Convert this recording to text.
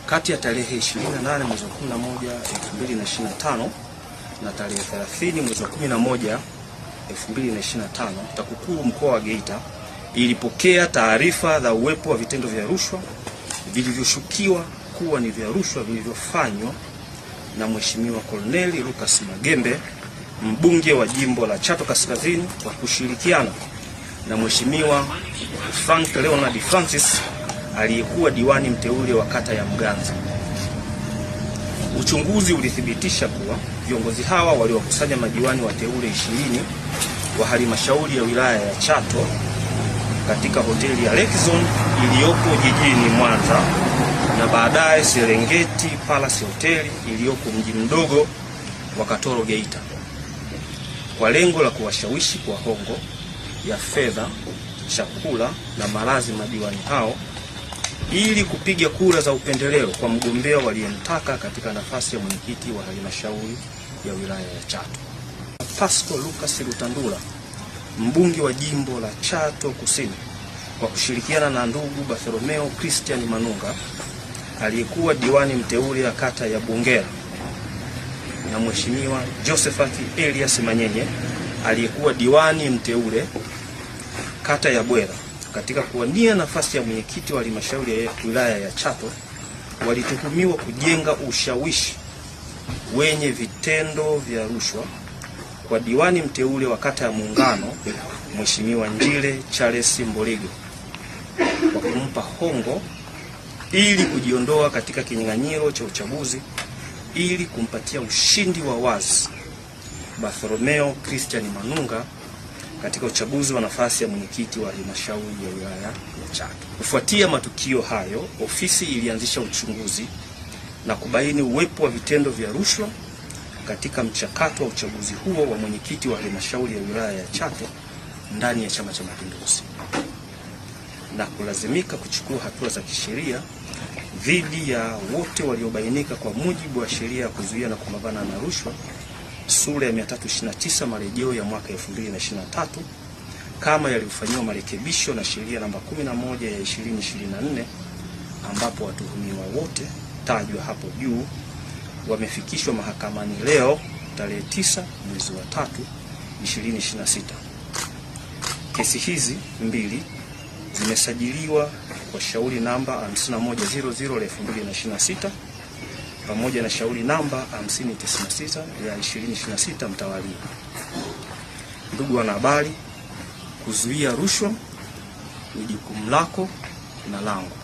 kati ya tarehe 28 mwezi wa 11 2025 na tarehe 30 mwezi wa 11 2025, TAKUKURU mkoa wa Geita ilipokea taarifa za uwepo wa vitendo vya rushwa vilivyoshukiwa kuwa ni vya rushwa vilivyofanywa na Mheshimiwa Cornel Lucas Magembe, mbunge wa jimbo la Chato Kaskazini, kwa kushirikiana na Mheshimiwa Frank Leonard Francis aliyekuwa diwani mteule wa kata ya Mganza. Uchunguzi ulithibitisha kuwa viongozi hawa waliwakusanya madiwani wateule 20 wa halmashauri ya wilaya ya Chato katika hoteli ya Lexon iliyopo jijini Mwanza na baadaye Serengeti Palace Hotel iliyopo mji mdogo wa Katoro Geita, kwa lengo la kuwashawishi kwa hongo ya fedha, chakula na malazi madiwani hao ili kupiga kura za upendeleo kwa mgombea waliyemtaka katika nafasi ya mwenyekiti wa halmashauri ya wilaya ya Chato. Pastor Lucas Lutandula, mbunge wa jimbo la Chato Kusini, kwa kushirikiana na ndugu Bartholomeo Christian Manunga aliyekuwa diwani mteule ya kata ya Bungera na Mheshimiwa Josephat Elias Manyenye aliyekuwa diwani mteule kata ya Bwera, katika kuwania nafasi ya mwenyekiti wa halmashauri ya wilaya ya Chato, walituhumiwa kujenga ushawishi wenye vitendo vya rushwa kwa diwani mteule wa kata ya Muungano Mheshimiwa Njile Charles Mboligo kwa kumpa hongo ili kujiondoa katika kinyang'anyiro cha uchaguzi ili kumpatia ushindi wa wazi Bartholomeo Christian Manunga katika uchaguzi wa nafasi ya mwenyekiti wa halmashauri ya wilaya ya Chato. Kufuatia matukio hayo, ofisi ilianzisha uchunguzi na kubaini uwepo wa vitendo vya rushwa katika mchakato wa uchaguzi huo wa mwenyekiti wa halmashauri ya wilaya ya Chato ndani ya Chama cha Mapinduzi, na kulazimika kuchukua hatua za kisheria dhidi ya wote waliobainika kwa mujibu wa sheria ya kuzuia na kupambana na rushwa sura ya 329 marejeo ya mwaka 2023 kama yalivyofanyiwa marekebisho na sheria namba 11 ya 2024, ambapo watuhumiwa wote tajwa hapo juu wamefikishwa mahakamani leo tarehe 9 mwezi wa 3 2026. Kesi hizi mbili zimesajiliwa kwa shauri namba 5100/2026 pamoja na shauri namba 5096 ya 2026 mtawalia. Ndugu wanahabari, kuzuia rushwa ni jukumu lako na langu.